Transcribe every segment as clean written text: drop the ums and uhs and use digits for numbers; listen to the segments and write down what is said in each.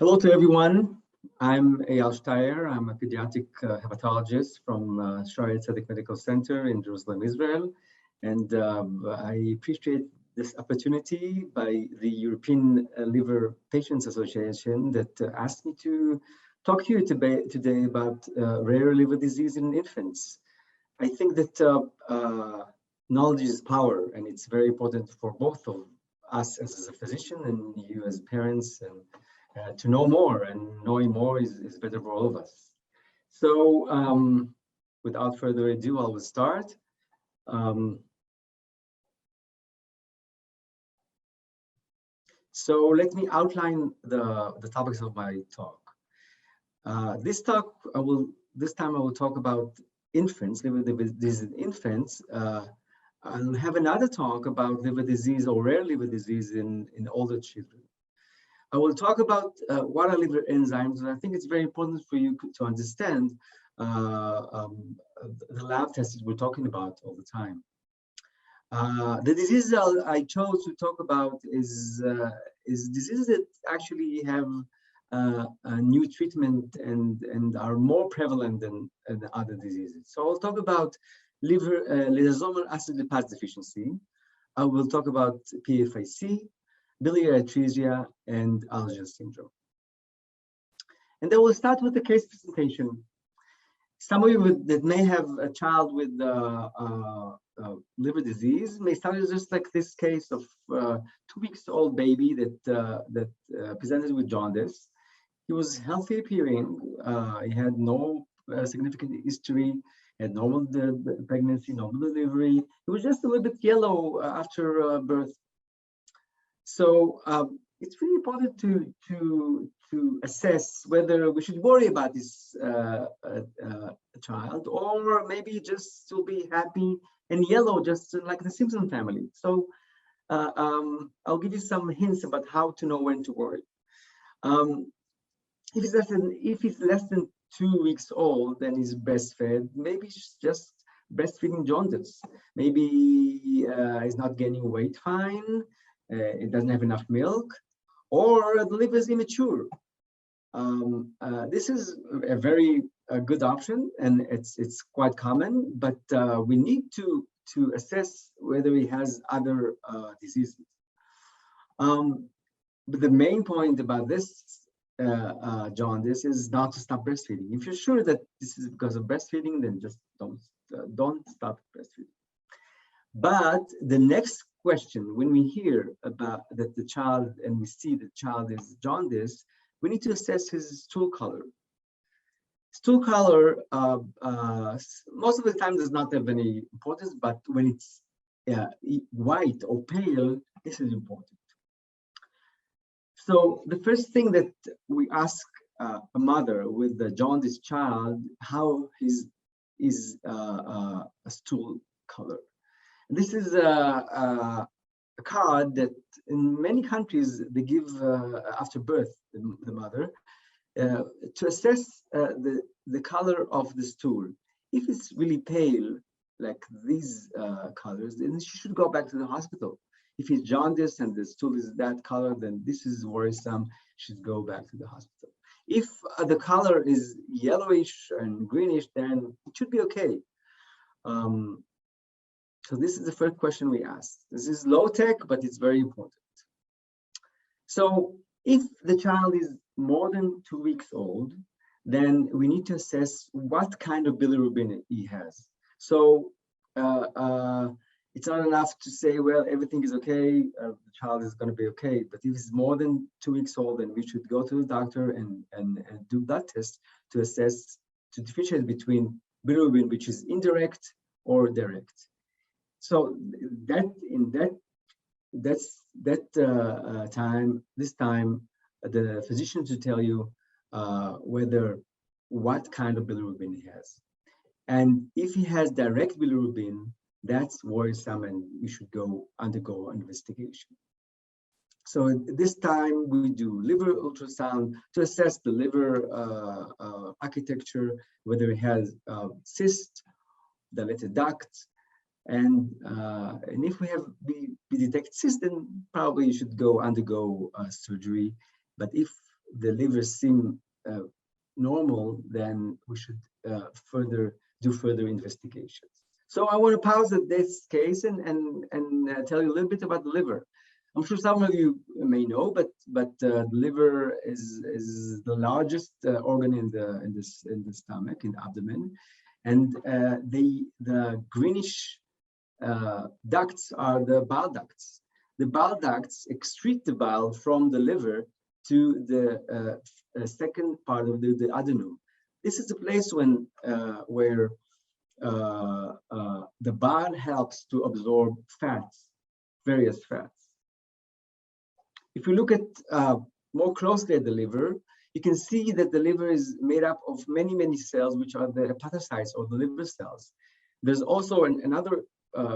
Hello to everyone. I'm Eyal Steyer. I'm a pediatric hepatologist from Shari Tzedek Medical Center in Jerusalem, Israel. And I appreciate this opportunity by the European Liver Patients Association that asked me to talk to you today about rare liver disease in infants. I think that knowledge is power, and it's very important for both of us as a physician and you as parents, and to know more, and knowing more is better for all of us. So without further ado, I will start. So let me outline the topics of my talk. This time I will talk about infants, liver disease in infants. I'll have another talk about liver disease or rare liver disease in older children. I will talk about what are liver enzymes, and I think it's very important for you to understand the lab tests that we're talking about all the time. The diseases I chose to talk about is diseases that actually have a new treatment and are more prevalent than other diseases. So I'll talk about lysosomal acid lipase deficiency. I will talk about PFIC, biliary atresia, and Algae Syndrome. And then we'll start with the case presentation. Some of you that may have a child with liver disease may start with just like this case of 2-week-old baby that presented with jaundice. He was healthy appearing. He had no significant history, had normal pregnancy, normal delivery. He was just a little bit yellow after birth. So it's really important to assess whether we should worry about this child, or maybe just to be happy and yellow, just like the Simpson family. So I'll give you some hints about how to know when to worry. If he's less than 2 weeks old, then he's breastfed. Maybe it's just breastfeeding jaundice. Maybe he's not gaining weight fine. It doesn't have enough milk, or the liver is immature. This is a very good option, and it's quite common, but we need to assess whether he has other diseases. But the main point about this jaundice is not to stop breastfeeding. If you're sure that this is because of breastfeeding, then just don't stop breastfeeding. But the next question, when we hear about that the child and we see the child is jaundice, we need to assess his stool color. Stool color, most of the time does not have any importance, but when it's white or pale, this is important. So the first thing that we ask a mother with the jaundice child, how is a stool color? This is a card that in many countries they give after birth, the mother, to assess the color of the stool. If it's really pale, like these colors, then she should go back to the hospital. If it's jaundice and the stool is that color, then this is worrisome. She should go back to the hospital. If the color is yellowish and greenish, then it should be okay. So this is the first question we ask. This is low tech, but it's very important. So if the child is more than 2 weeks old, then we need to assess what kind of bilirubin he has. So it's not enough to say, well, everything is okay, the child is going to be okay. But if it's more than 2 weeks old, then we should go to the doctor and do blood tests to assess, to differentiate between bilirubin, which is indirect or direct. So this time, the physician should tell you what kind of bilirubin he has. And if he has direct bilirubin, that's worrisome, and we should undergo an investigation. So this time we do liver ultrasound to assess the liver architecture, whether it has cyst, dilated duct, and if we detect cyst, then probably you should undergo surgery. But if the liver seem normal, then we should do further investigations. So I want to pause at this case and tell you a little bit about the liver. I'm sure some of you may know, but the liver is the largest organ in the stomach, in the abdomen, and the greenish ducts are the bile ducts. The bile ducts excrete the bile from the liver to the second part of the duodenum. This is the place where the bile helps to absorb fats, various fats. If you look at more closely at the liver, you can see that the liver is made up of many cells, which are the hepatocytes or the liver cells. There's also another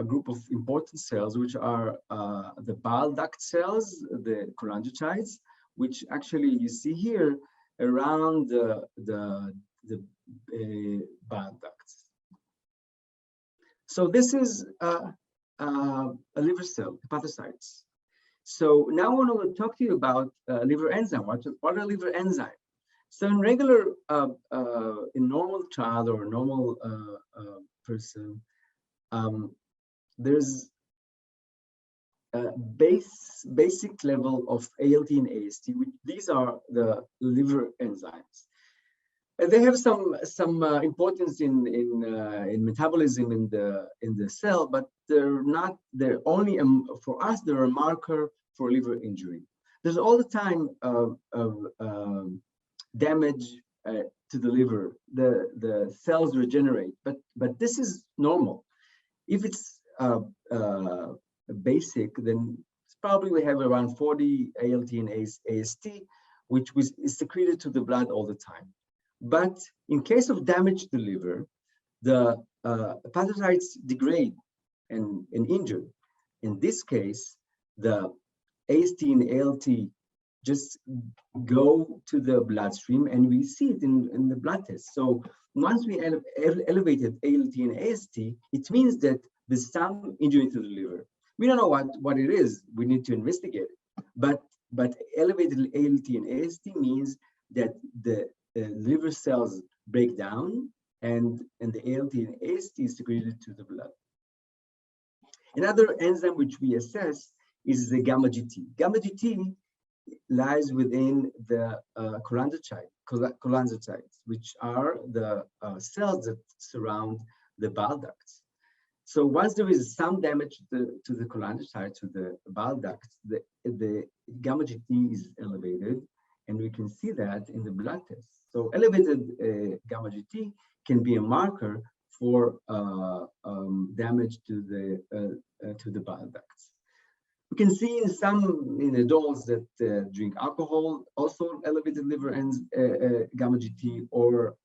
group of important cells, which are the bile duct cells, the cholangiocytes, which actually you see here around the bile ducts. So this is a liver cell, hepatocytes. So now I want to talk to you about liver enzyme. What are liver enzymes? So in regular, in normal child or normal person, there's a basic level of ALT and AST, which these are the liver enzymes. And they have some importance in metabolism in the cell, but they're only for us, they're a marker for liver injury. There's all the time damage to the liver. The cells regenerate, but this is normal. If it's basic, then probably we have around 40 ALT and AST, which is secreted to the blood all the time. But in case of damage to the liver, the hepatocytes degrade and injure. In this case, the AST and ALT just go to the bloodstream, and we see it in the blood test. So once we elevated ALT and AST, it means that there's some injury to the liver. We don't know what it is. We need to investigate it. But elevated ALT and AST means that the liver cells break down, and the ALT and AST is secreted to the blood. Another enzyme which we assess is the gamma GT. Gamma GT lies within the cholangiocytes, which are the cells that surround the bile ducts. So once there is some damage to the cholangiocytes, to the bile ducts, the gamma GT is elevated, and we can see that in the blood test. So elevated gamma GT can be a marker for damage to the bile ducts. We can see in adults that drink alcohol, also elevated liver gamma GT, or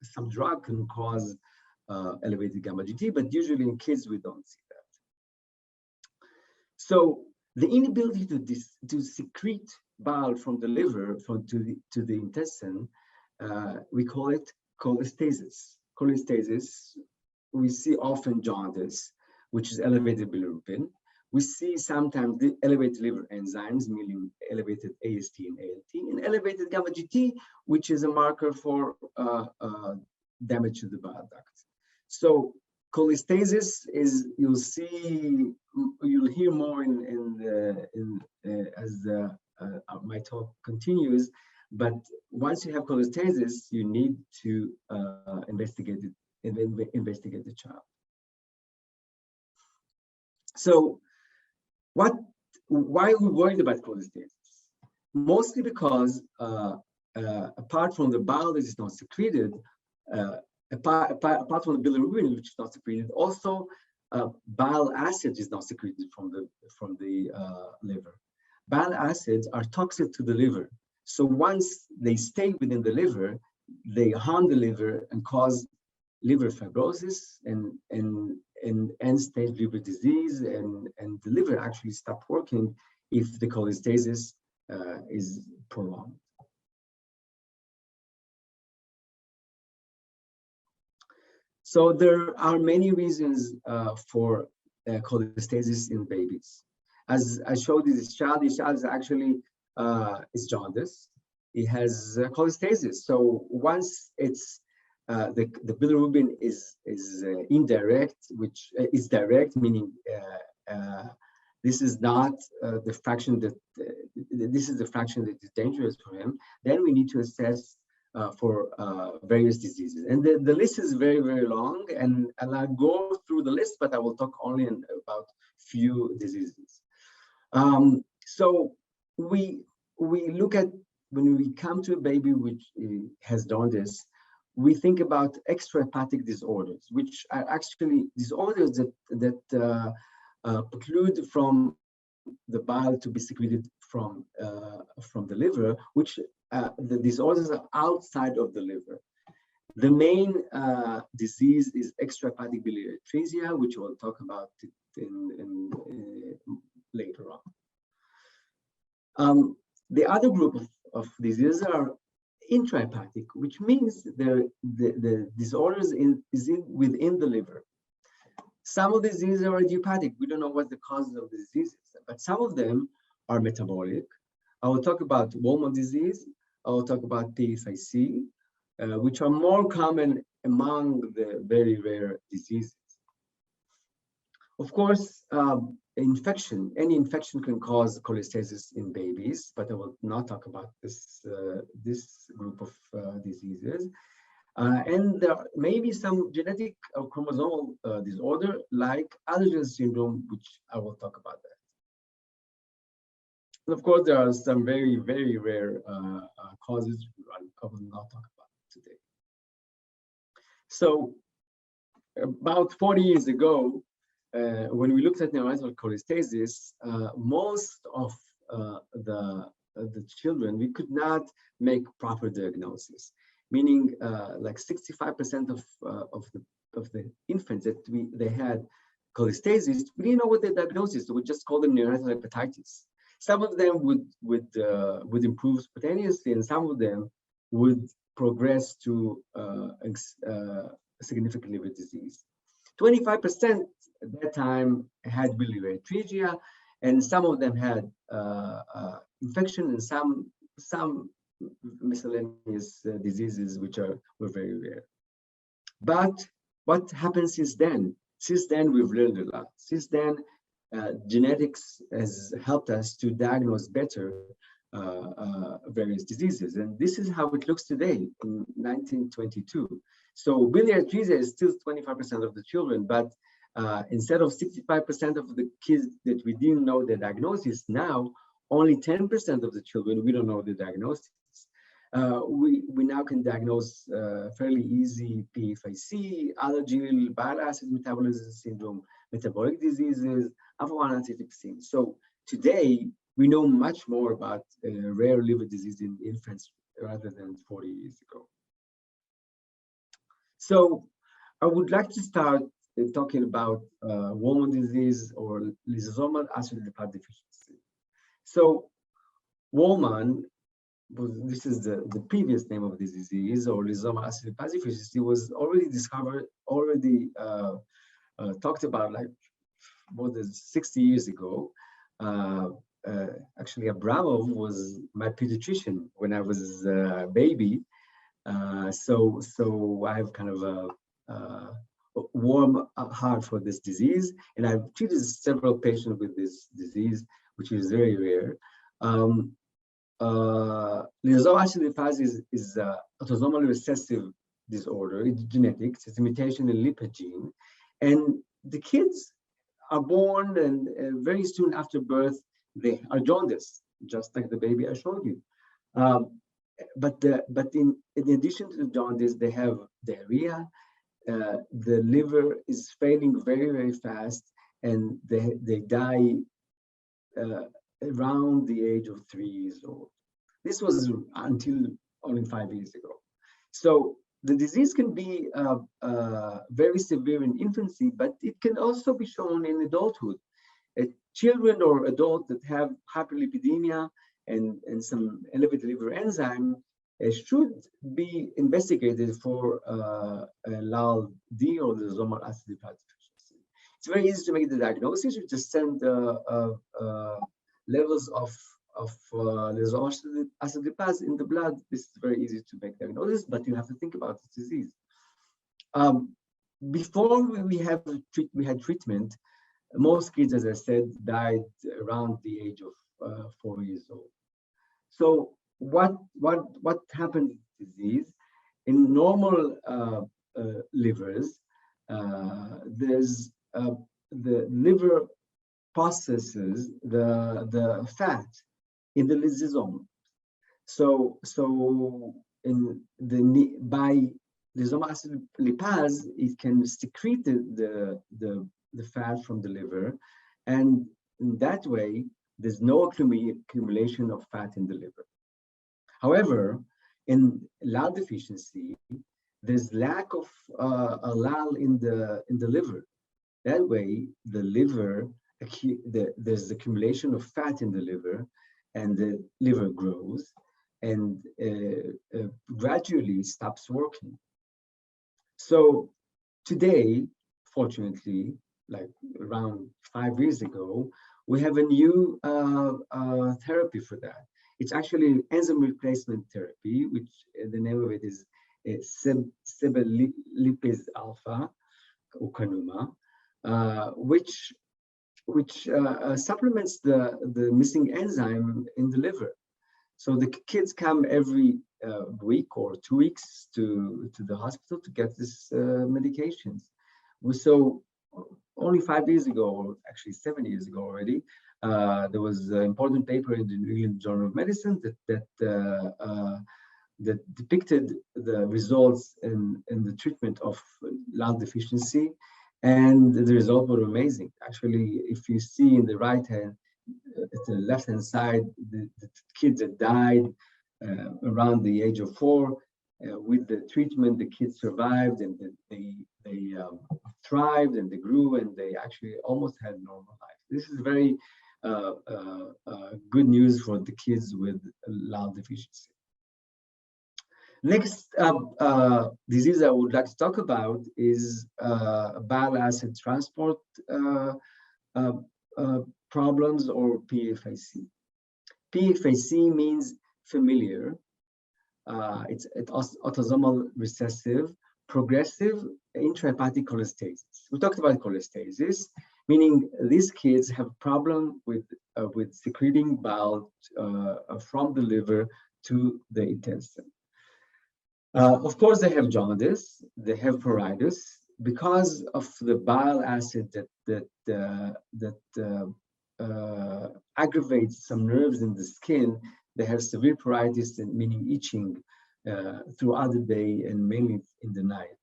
some drug can cause elevated gamma GT, but usually in kids we don't see that. So the inability to secrete bile from the liver to the intestine, we call it cholestasis. Cholestasis, we see often jaundice, which is elevated bilirubin. We see sometimes the elevated liver enzymes, meaning elevated AST and ALT, and elevated gamma GT, which is a marker for damage to the bile duct. So cholestasis is, you'll hear more as my talk continues. But once you have cholestasis, you need to investigate the child. So why are we worried about cholestasis? Mostly because apart from the bile that is not secreted, apart from the bilirubin, which is not secreted, also bile acid is not secreted from the liver. Bile acids are toxic to the liver. So once they stay within the liver, they harm the liver and cause liver fibrosis and end-stage liver disease, and the liver actually stops working if the cholestasis is prolonged. So there are many reasons for cholestasis in babies. As I showed you, this child is actually is jaundice. It has cholestasis. So once it's the bilirubin is indirect, which is direct, meaning this is not the fraction that this is the fraction that is dangerous for him. Then we need to assess for various diseases, and the list is very, very long, and I'll go through the list, but I will talk only about few diseases. So we look at, when we come to a baby which has jaundice, we think about extrahepatic disorders, which are actually disorders that preclude from the bile to be secreted from the liver, which the disorders are outside of the liver. The main disease is extrahepatic biliary atresia, which we'll talk about later on. The other group of diseases are intrahepatic, which means the disorders within the liver. Some of the diseases are idiopathic. We don't know what the causes of the diseases, but some of them are metabolic. I will talk about Wolman disease. I will talk about PFIC, which are more common among the very rare diseases. Of course, any infection can cause cholestasis in babies, but I will not talk about this group of diseases. And there may be some genetic or chromosomal disorder like Algae Syndrome, which I will talk about that. And of course, there are some very, very rare causes I will not talk about today. So about 40 years ago, when we looked at neonatal cholestasis, most of the children, we could not make proper diagnosis. Meaning, like 65% of the infants that they had cholestasis, we didn't know what the diagnosis. So we just called them neonatal hepatitis. Some of them would improve spontaneously, and some of them would progress to significant liver disease. 25% at that time had biliary atresia, and some of them had infection, and some miscellaneous diseases which were very rare. But what happened since then? Since then, we've learned a lot. Since then, genetics has helped us to diagnose better various diseases. And this is how it looks today in 1922. So biliary atresia is still 25% of the children, but instead of 65% of the kids that we didn't know the diagnosis, now only 10% of the children, we don't know the diagnosis. We now can diagnose fairly easy PFIC, allergy, bile acid metabolism syndrome, metabolic diseases, alpha-1 antitrypsin. So today, we know much more about rare liver disease in infants rather than 40 years ago. So I would like to start talking about Wolman disease or lysosomal acid-lipase deficiency. So Wolman, this is the previous name of this disease, or lysosomal acid-lipase deficiency, was already discovered, talked about like more than 60 years ago. Actually, Abramov was my pediatrician when I was a baby. So I have kind of a warm heart for this disease, and I've treated several patients with this disease, which is very rare. Lysosomal acid-lipase is an autosomal recessive disorder. It's genetic. It's a mutation in lipid gene, and the kids are born, and very soon after birth, they are jaundiced, just like the baby I showed you. But in addition to the jaundice, they have diarrhea. The liver is failing very, very fast, and they die around the age of 3 years old. This was until only 5 years ago. So the disease can be very severe in infancy, but it can also be shown in adulthood. Children or adults that have hyperlipidemia and some elevated liver enzyme should be investigated for LAL-D or lysosomal acid-lipase deficiency. It's very easy to make the diagnosis. You just send levels of lysosomal acid lipase in the blood, this is very easy to make diagnosis, but you have to think about this disease. Before we had treatment, most kids, as I said, died around the age of 4 years old. So what happened in this disease? In normal livers, there's the liver processes the fat in the lysosome. So by lysosomal acid lipase, it can secrete the fat from the liver, and in that way, there's no accumulation of fat in the liver. However, in LAL deficiency, there's lack of LAL in the liver. That way, the liver, there's accumulation of fat in the liver, and the liver grows and gradually stops working. So today, fortunately, like around 5 years ago, we have a new therapy for that. It's actually enzyme replacement therapy, which the name of it is sebelipase alpha, or Kanuma, which supplements the missing enzyme in the liver. So the kids come every week or 2 weeks to the hospital to get this medications. So only 5 years ago, or actually 7 years ago already, there was an important paper in the New England Journal of Medicine that depicted the results in the treatment of LAL deficiency, and the results were amazing. Actually, if you see in the right hand, at the left-hand side, the kids that died around the age of 4, with the treatment, the kids survived, and they thrived, and they grew, and they actually almost had normal life. This is very good news for the kids with LAL deficiency. Next disease I would like to talk about is bile acid transport problems, or PFAC. PFAC means familiar. It's autosomal recessive, progressive intrahepatic cholestasis. We talked about cholestasis, meaning these kids have a problem with secreting bile from the liver to the intestine. Of course, they have jaundice, they have pruritus, because of the bile acid that aggravates some nerves in the skin. They have severe pruritus, meaning itching throughout the day and mainly in the night.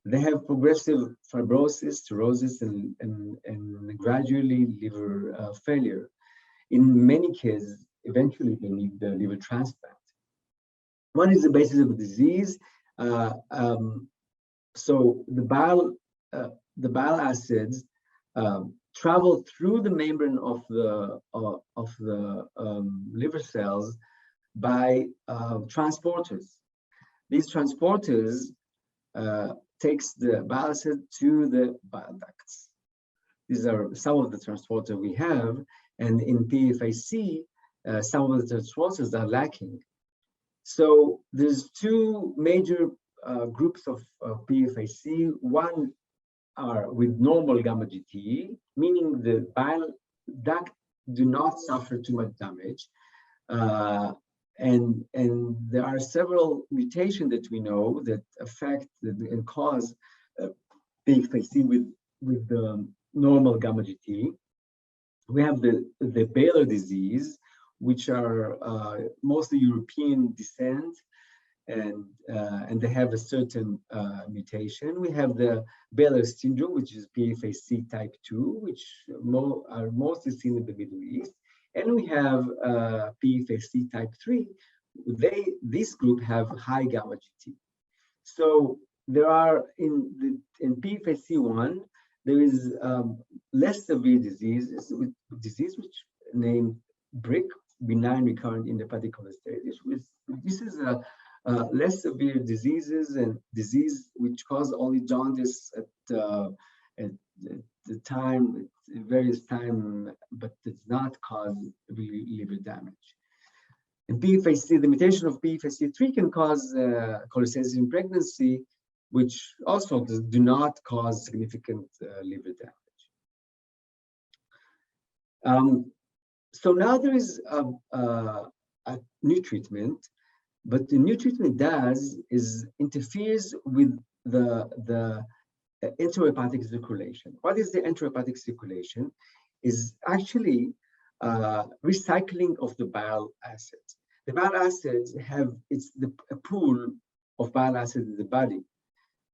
They have progressive fibrosis, cirrhosis, and gradually liver failure. In many cases, eventually they need the liver transplant. What is the basis of the disease? So the bile acids travel through the membrane of the liver cells by transporters. These transporters takes the bile acid to the bile ducts. These are some of the transporters we have, and in PFAC, some of the transporters are lacking. So there's two major groups of PFAC. One are with normal gamma GT, meaning the bile duct do not suffer too much damage. And there are several mutations that we know that affect and cause PFAC with the normal gamma GT. We have the Bile disease, which are mostly European descent, and they have a certain mutation. We have the Bile syndrome, which is PFAC type 2, which are mostly seen in the Middle East. And we have PFAC type 3. This group have high gamma GT. So there are in PFAC1, there is less severe disease which named BRIC, benign recurrent intrahepatic cholestasis. This is a less severe diseases and disease which cause only jaundice at the time, at various time, but does not cause really liver damage. And PFAC, the mutation of PFAC3 can cause cholestasis in pregnancy, which also do not cause significant liver damage. So now there is a new treatment, but the new treatment does is interferes with the enterohepatic circulation. What is the enterohepatic circulation? Is actually recycling of the bile acids. The bile acids have a pool of bile acids in the body.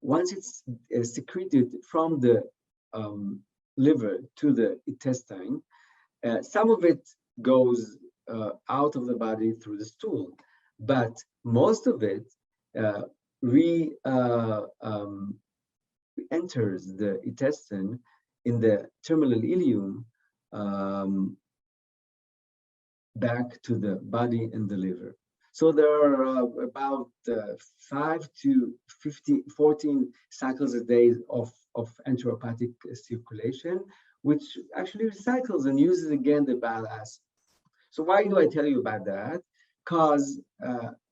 Once it's secreted from the liver to the intestine, some of it goes out of the body through the stool, but most of it enters the intestine in the terminal ileum back to the body and the liver. So there are about 5 to 14 cycles a day of enterohepatic circulation, which actually recycles and uses again the bile acid. So why do I tell you about that? Because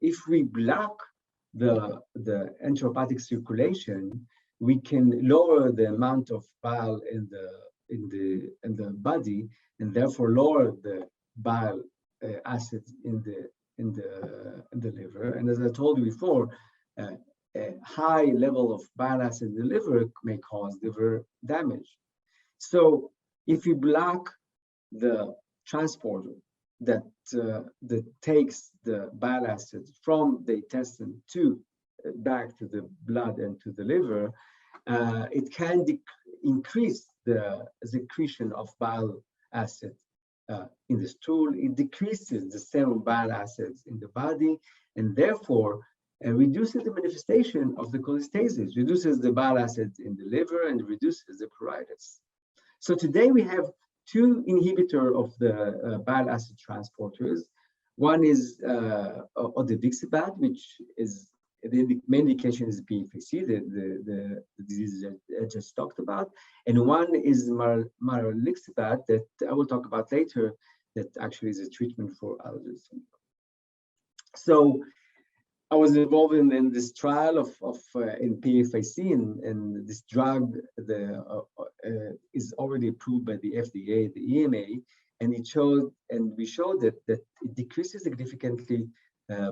if we block the enterohepatic circulation, we can lower the amount of bile in the body, and therefore lower the bile acids in the liver. And as I told you before, a high level of bile acid in the liver may cause liver damage. So if you block the transporter that takes the bile acids from the intestine back to the blood and to the liver, it can increase the secretion of bile acid in the stool. It decreases the serum bile acids in the body, and therefore reduces the manifestation of the cholestasis, reduces the bile acids in the liver, and reduces the pruritus. So today we have two inhibitors of the bile acid transporters. One is odevixibat, which is the main indication is PFAC, the disease that I just talked about, and one is maralixibat that I will talk about later, that actually is a treatment for Algae syndrome. So I was involved in this trial in PFAC, and this drug is already approved by the FDA, the EMA, and we showed that it decreases significantly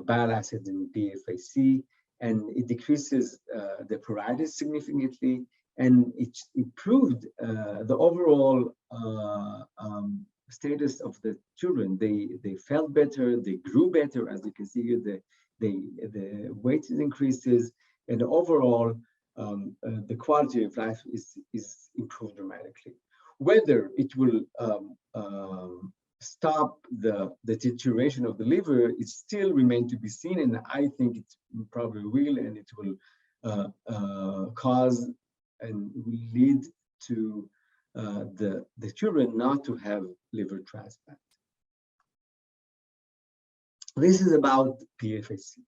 bile acid in PFAC, and it decreases the pruritus significantly, and it improved the overall status of the children. They felt better, they grew better, as you can see here. The weight increases, and overall the quality of life is improved dramatically. Whether it will stop the deterioration of the liver, it still remains to be seen, and I think it probably will, and it will cause and will lead to the children not to have liver transplant. This is about PFAC.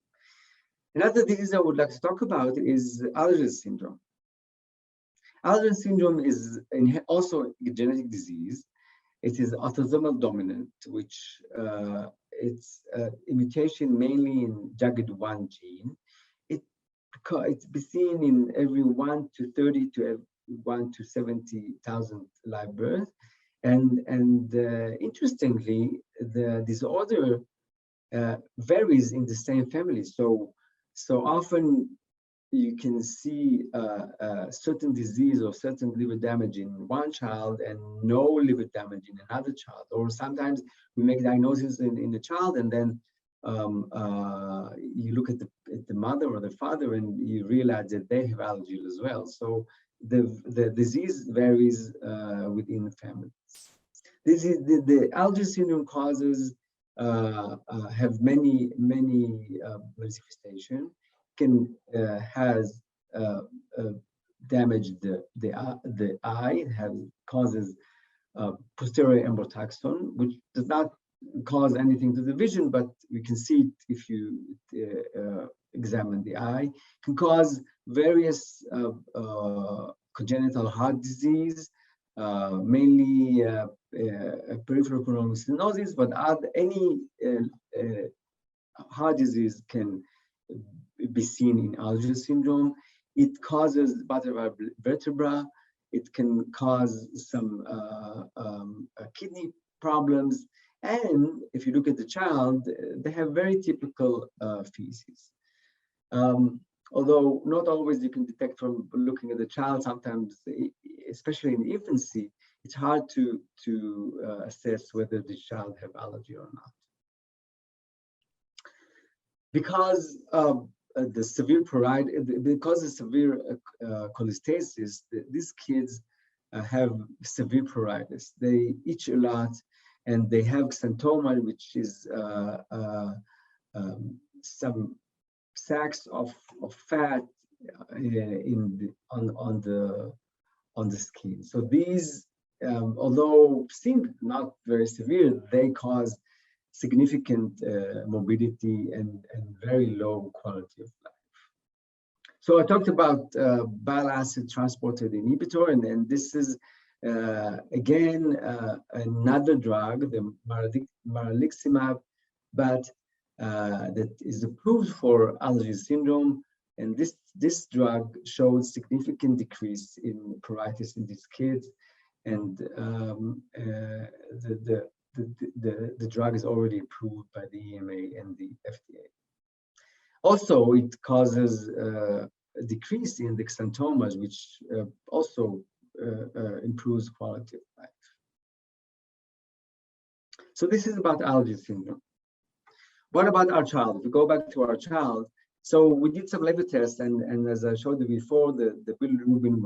Another disease I would like to talk about is Algae syndrome. Algae syndrome is also a genetic disease. It is autosomal dominant, which it's a mutation mainly in JAGED1 gene. It's been seen in every 1 to 30 to 1 to 70,000 live births. And interestingly, the disorder varies in the same family. So often you can see certain disease or certain liver damage in one child and no liver damage in another child. Or sometimes we make diagnosis in a child, and then you look at the mother or the father and you realize that they have allergies as well. So the disease varies within families. The Algae syndrome causes have many manifestations. Can has damaged the eye. It causes posterior embotaxon, which does not cause anything to the vision, but you can see it if you examine the eye. Can cause various congenital heart disease, mainly peripheral pulmonary stenosis, but any heart disease can be seen in Algae syndrome. It causes butterfly vertebra. It can cause some kidney problems. And if you look at the child, they have very typical feces. Although not always you can detect from looking at the child, sometimes, especially in infancy, it's hard to assess whether the child have allergy or not. Because the severe cholestasis, these kids have severe pruritus. They itch a lot, and they have xanthoma, which is some sacs of fat on the skin. So these, although seem not very severe, they cause significant morbidity and very low quality of life. So I talked about bile acid transporter inhibitor, and this is again another drug, the maraliximab, but that is approved for Algae syndrome, and this drug showed significant decrease in pruritus in these kids, and the drug is already approved by the EMA and the FDA. Also, it causes a decrease in the xanthomas, which also improves quality of life. So this is about Algae syndrome. What about our child? If we go back to our child, so we did some liver tests, and as I showed you before, the bilirubin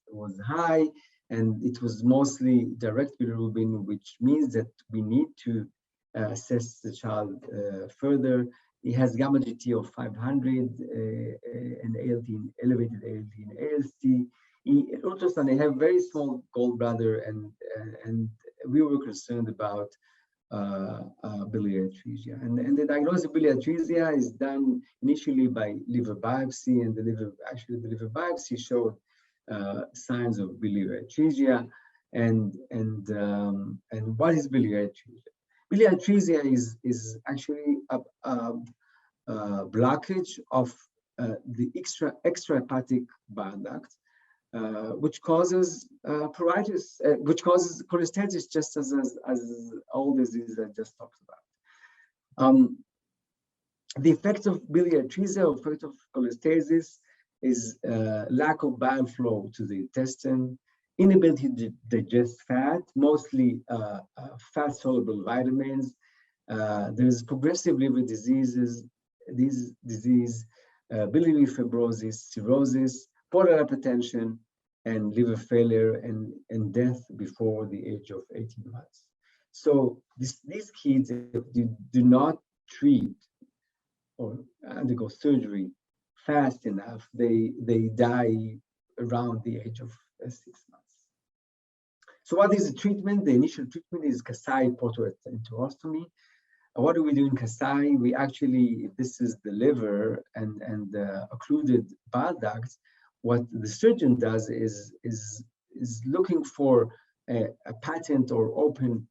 was high, and it was mostly direct bilirubin, which means that we need to assess the child further. He has gamma GT of 500 and ALT, elevated ALT and AST. In ultrasound, they have very small gallbladder, and we were concerned about biliary atresia. And the diagnosis of biliary atresia is done initially by liver biopsy, and the liver biopsy showed signs of biliary atresia. And what is biliary atresia? Biliary atresia is actually a blockage of the extrahepatic bile duct, which causes pruritus, which causes cholestasis, just as all diseases I just talked about. The effect of biliary atresia, or effect of cholestasis, is lack of bile flow to the intestine, inability to digest fat, mostly fat-soluble vitamins. There's progressive liver diseases, biliary fibrosis, cirrhosis, portal hypertension, and liver failure, and death before the age of 18 months. So these kids, if you do not treat or undergo surgery fast enough, they die around the age of 6 months. So what is the treatment? The initial treatment is Kasai portoenterostomy. What do we do in Kasai? We actually, this is the liver and the occluded bile ducts. What the surgeon does is looking for a patent or open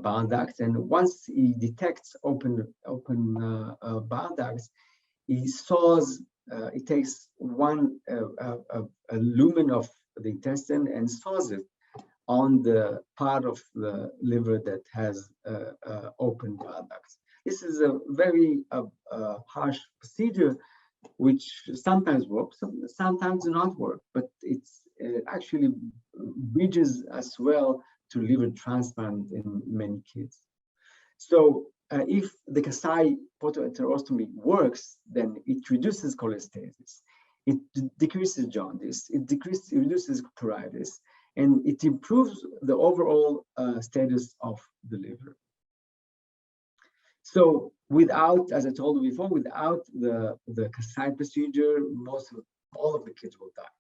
bile duct, and once he detects open bile ducts, he saws. It takes a lumen of the intestine and saws it on the part of the liver that has open bile ducts. This is a very harsh procedure, which sometimes works, sometimes do not work, but it's actually bridges as well to liver transplant in many kids. So if the Kasai portoenterostomy works, then it reduces cholestasis, it decreases jaundice, it reduces pruritus, and it improves the overall status of the liver. So without, as I told you before, without the Kasai procedure, all of the kids will die.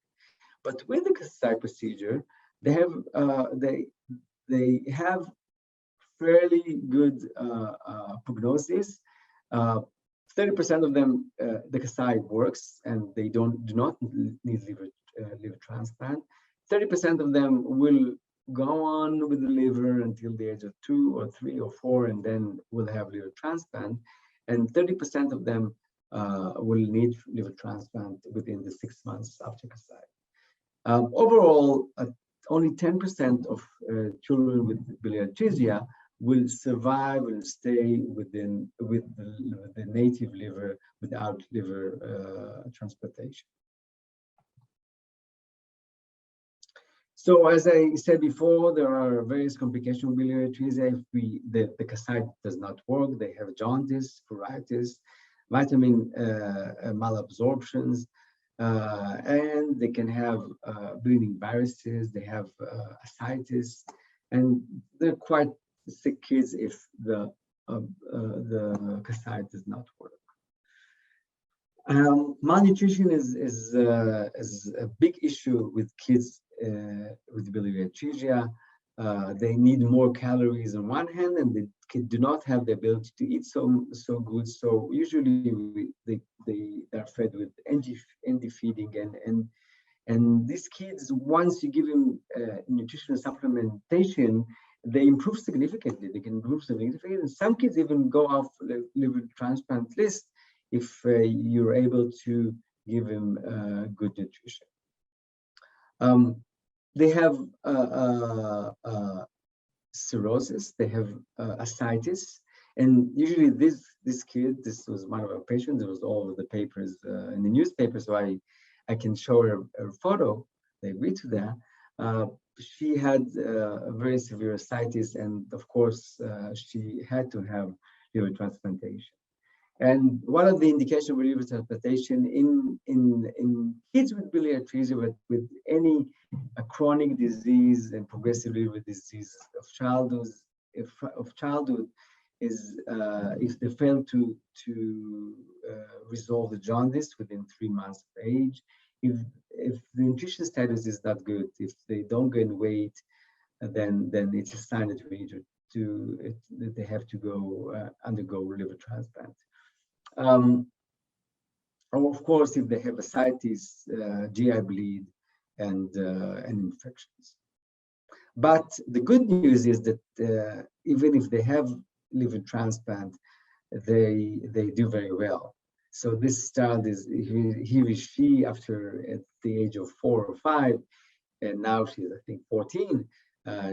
But with the Kasai procedure, they have fairly good prognosis. 30% of them, the Kasai works, and they do not need liver transplant. 30% of them will go on with the liver until the age of 2 or 3 or 4, and then will have liver transplant. And 30% of them will need liver transplant within the 6 months after Kasai. Overall, only 10% of children with biliary atresia will survive and stay with the native liver without liver transplantation. So as I said before, there are various complications with biliary atresia. If the Kasai does not work, they have jaundice, pruritus, vitamin malabsorptions, and they can have bleeding varices, they have ascites, and they're quite sick kids if the Kasai does not work. Malnutrition is a big issue with kids with biliary atresia. They need more calories on one hand, and they do not have the ability to eat so good. So usually they are fed with NG feeding, and these kids, once you give them nutritional supplementation, they improve significantly. They can improve significantly, and some kids even go off the liver transplant list if you're able to give them good nutrition. They have cirrhosis, they have ascites, and usually this kid, this was one of our patients, it was all over the papers in the newspaper, so I can show her a photo. They agreed to that. She had a very severe ascites, and of course she had to have liver transplantation. And one of the indications of liver transplantation in kids with biliary atresia, but with any chronic disease and progressive liver disease of childhood, is if they fail to resolve the jaundice within 3 months of age, if the nutrition status is not good, if they don't gain weight, then it's a sign that that they have to go undergo liver transplant. Of course, if they have ascites, GI bleed, and infections. But the good news is that even if they have liver transplant, they do very well. So this child is he or she, after at the age of 4 or 5, and now she's I think 14.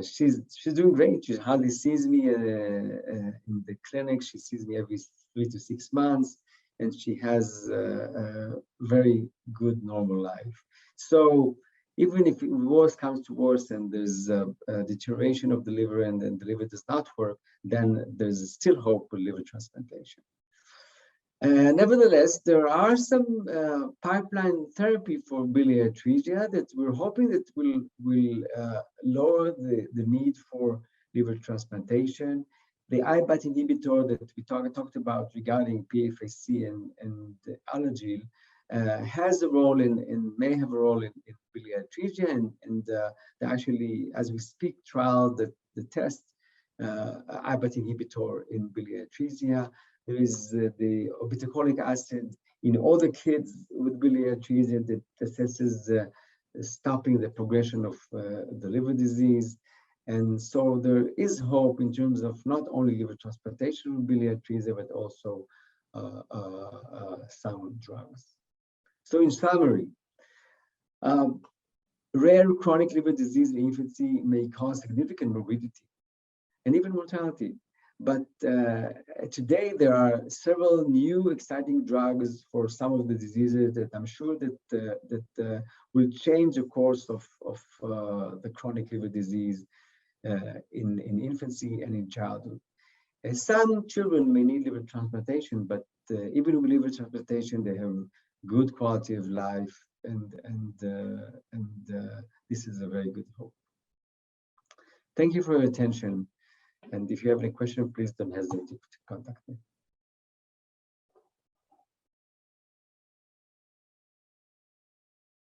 She's doing great. She hardly sees me in the clinic. She sees me every 3 to 6 months, and she has a very good normal life. So even if worse comes to worse and there's a deterioration of the liver and then the liver does not work, then there's still hope for liver transplantation. Nevertheless, there are some pipeline therapy for biliary atresia that we're hoping that will lower the need for liver transplantation. The IBAT inhibitor that we talked about regarding PFAC and Alagil has a role may have a role in biliary atresia, and actually, as we speak, trial that the test IBAT inhibitor in biliary atresia. There is the obeticholic acid in all the kids with biliary atresia that assesses stopping the progression of the liver disease. And so there is hope in terms of not only liver transplantation with biliary atresia, but also some drugs. So in summary, rare chronic liver disease in infancy may cause significant morbidity and even mortality. But today there are several new exciting drugs for some of the diseases that I'm sure that will change the course of the chronic liver disease in infancy and in childhood. Some children may need liver transplantation, but even with liver transplantation, they have good quality of life, and this is a very good hope. Thank you for your attention. And if you have any questions, please don't hesitate to contact me.